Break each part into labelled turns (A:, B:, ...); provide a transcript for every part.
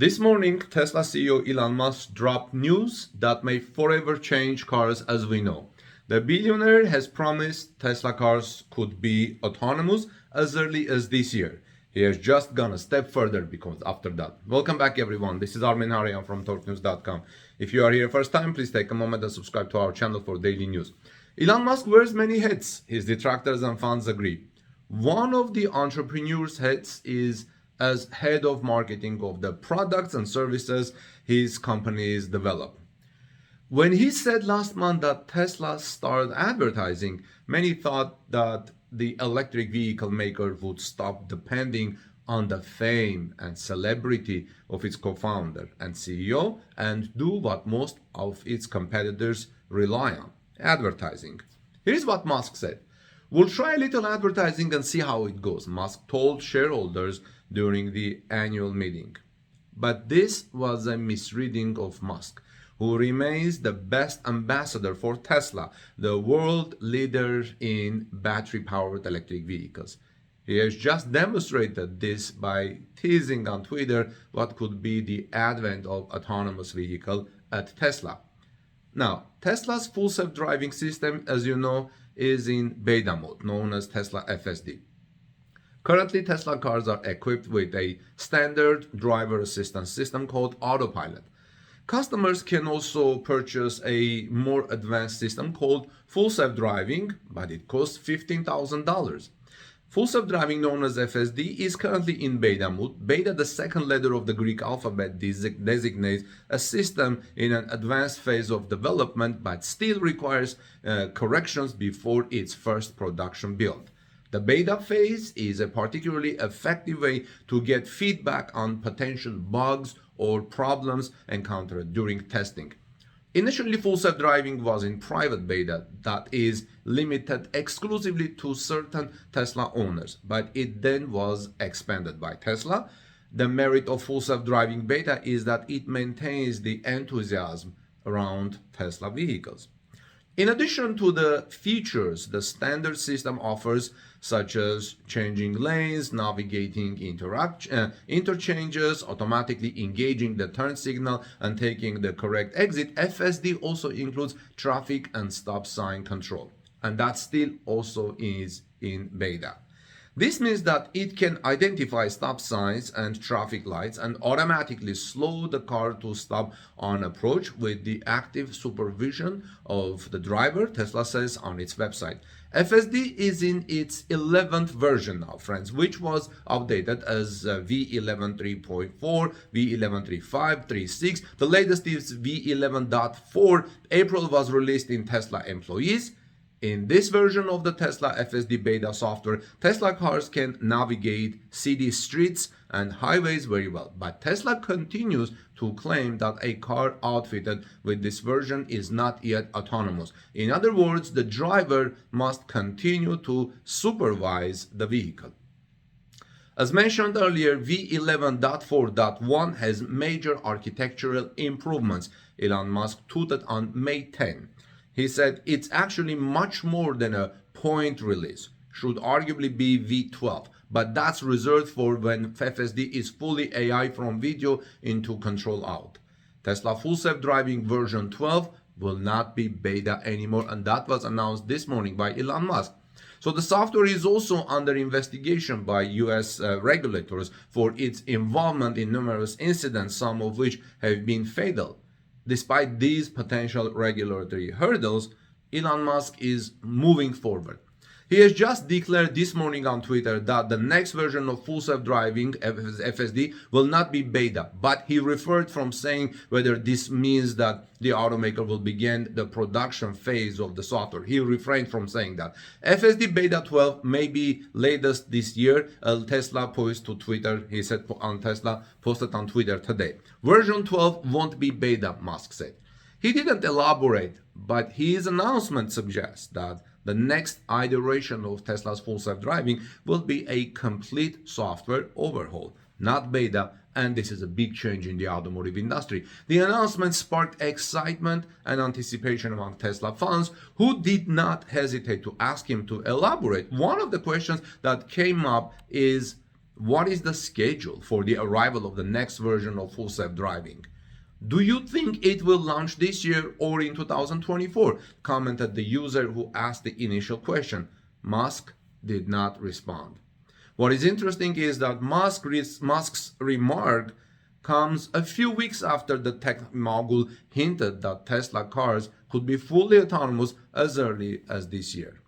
A: This morning, Tesla CEO Elon Musk dropped news that may forever change cars as we know. The billionaire has promised Tesla cars could be autonomous as early as this year. He has just gone a step further because after that. Welcome back everyone, this is Armin Harian from torquenews.com. If you are here first time, please take a moment and subscribe to our channel for daily news. Elon Musk wears many hats, his detractors and fans agree. One of the entrepreneur's hats is as head of marketing of the products and services his companies develop. When he said last month that Tesla started advertising, many thought that the electric vehicle maker would stop depending on the fame and celebrity of its co-founder and CEO and do what most of its competitors rely on, advertising. Here's what Musk said. "We'll try a little advertising and see how it goes," Musk told shareholders during the annual meeting. But this was a misreading of Musk, who remains the best ambassador for Tesla, the world leader in battery-powered electric vehicles. He has just demonstrated this by teasing on Twitter what could be the advent of autonomous vehicle at Tesla. Now, Tesla's full self-driving system, as you know, is in beta mode, known as Tesla FSD. Currently, Tesla cars are equipped with a standard driver assistance system called autopilot. Customers can also purchase a more advanced system called full self-driving, but it costs $15,000. Full self-driving, known as FSD, is currently in beta mode. Beta, the second letter of the Greek alphabet, designates a system in an advanced phase of development, but still requires corrections before its first production build. The beta phase is a particularly effective way to get feedback on potential bugs or problems encountered during testing. Initially, full self-driving was in private beta that is limited exclusively to certain Tesla owners, but it then was expanded by Tesla. The merit of full self-driving beta is that it maintains the enthusiasm around Tesla vehicles. In addition to the features the standard system offers, such as changing lanes, navigating interchanges, automatically engaging the turn signal and taking the correct exit, FSD also includes traffic and stop sign control, and that still also is in beta. This means that it can identify stop signs and traffic lights and automatically slow the car to stop on approach with the active supervision of the driver, Tesla says on its website. FSD is in its 11th version now, friends, which was updated as V11.3.4, V11.3.5.3.6. The latest is V11.4. April was released in Tesla employees. In this version of the Tesla FSD beta software, Tesla cars can navigate city streets and highways very well. But Tesla continues to claim that a car outfitted with this version is not yet autonomous. In other words, the driver must continue to supervise the vehicle. As mentioned earlier, V11.4.1 has major architectural improvements, Elon Musk tweeted on May 10. He said it's actually much more than a point release, should arguably be V12, but that's reserved for when FSD is fully AI from video into control out. Tesla full self-driving version 12 will not be beta anymore, and that was announced this morning by Elon Musk. So the software is also under investigation by US regulators for its involvement in numerous incidents, some of which have been fatal. Despite these potential regulatory hurdles, Elon Musk is moving forward. He has just declared this morning on Twitter that the next version of full self-driving FSD will not be beta, but he refrained from saying whether this means that the automaker will begin the production phase of the software. He refrained from saying that. FSD beta 12 may be latest this year. Tesla posted to Twitter, he said on Tesla, posted on Twitter today. Version 12 won't be beta, Musk said. He didn't elaborate, but his announcement suggests that the next iteration of Tesla's full self-driving will be a complete software overhaul, not beta, and this is a big change in the automotive industry. The announcement sparked excitement and anticipation among Tesla fans who did not hesitate to ask him to elaborate. One of the questions that came up is, What is the schedule for the arrival of the next version of full self-driving? Do you think it will launch this year or in 2024? Commented the user who asked the initial question. Musk did not respond. What is interesting is that Musk's remark comes a few weeks after the tech mogul hinted that Tesla cars could be fully autonomous as early as this year.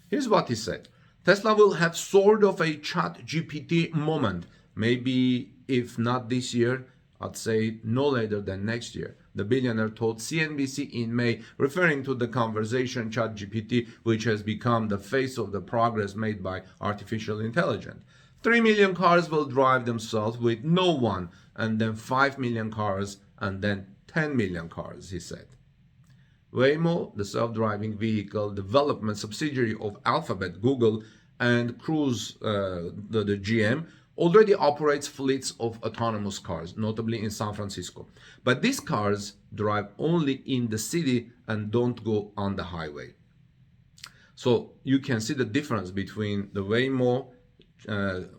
A: Here's what he said. Tesla will have sort of a ChatGPT moment, maybe if not this year, I'd say no later than next year. The billionaire told CNBC in May, referring to the conversation ChatGPT, which has become the face of the progress made by artificial intelligence. 3 million cars will drive themselves with no one, and then 5 million cars, and then 10 million cars, he said. Waymo, the self-driving vehicle development subsidiary of Alphabet, Google, and Cruise, the GM, already operates fleets of autonomous cars, notably in San Francisco. But these cars drive only in the city and don't go on the highway. So you can see the difference between the Waymo,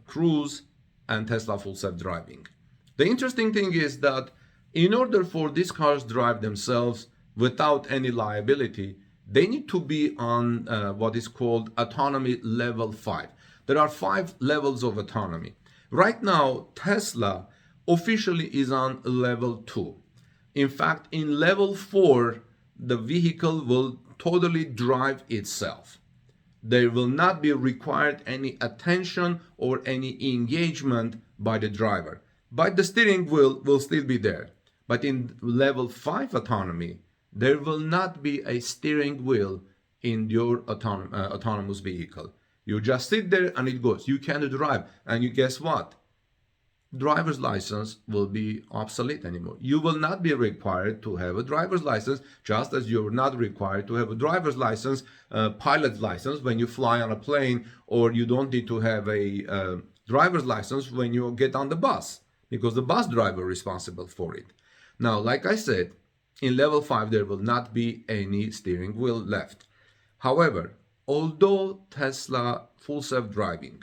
A: Cruise, and Tesla full self-driving. The interesting thing is that in order for these cars to drive themselves without any liability, they need to be on what is called autonomy level 5. There are 5 levels of autonomy. Right now, Tesla officially is on level 2. In fact, in level 4, the vehicle will totally drive itself. There will not be required any attention or any engagement by the driver. But the steering wheel will still be there. But in level 5 autonomy, there will not be a steering wheel in your autonomous vehicle. You just sit there and it goes. You can't drive. And you guess what? Driver's license will be obsolete anymore. You will not be required to have a driver's license, just as you're not required to have a driver's license, pilot's license when you fly on a plane, or you don't need to have a driver's license when you get on the bus, because the bus driver is responsible for it. Now, like I said, in level 5, there will not be any steering wheel left. However, although Tesla full self-driving,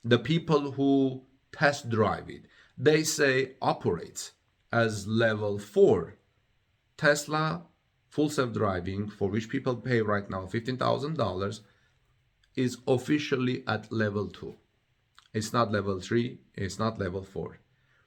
A: the people who test drive it, they say operates as level 4. Tesla full self-driving, for which people pay right now $15,000, is officially at level 2. It's not level 3, it's not level 4.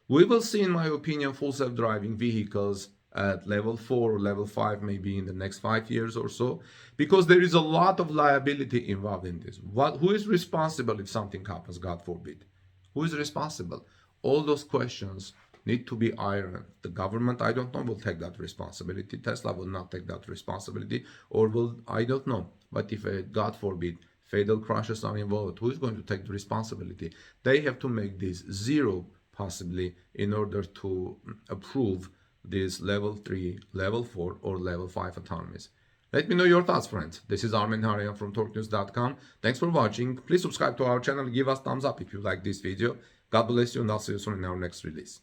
A: We will see, in my opinion, full self-driving vehicles at level 4 or level 5 maybe in the next 5 years or so, because there is a lot of liability involved in this. Who is responsible if something happens, God forbid? Who is responsible? All those questions need to be ironed. The government, I don't know, will take that responsibility. Tesla will not take that responsibility, or will, I don't know. But if, God forbid, fatal crashes are involved, who is going to take the responsibility? They have to make this zero, possibly, in order to approve this level 3, level 4, or level 5 autonomies. Let me know your thoughts, friends. This is Armen Harayan from TorqueNews.com. Thanks for watching. Please subscribe to our channel. Give us thumbs up if you like this video. God bless you, and I'll see you soon in our next release.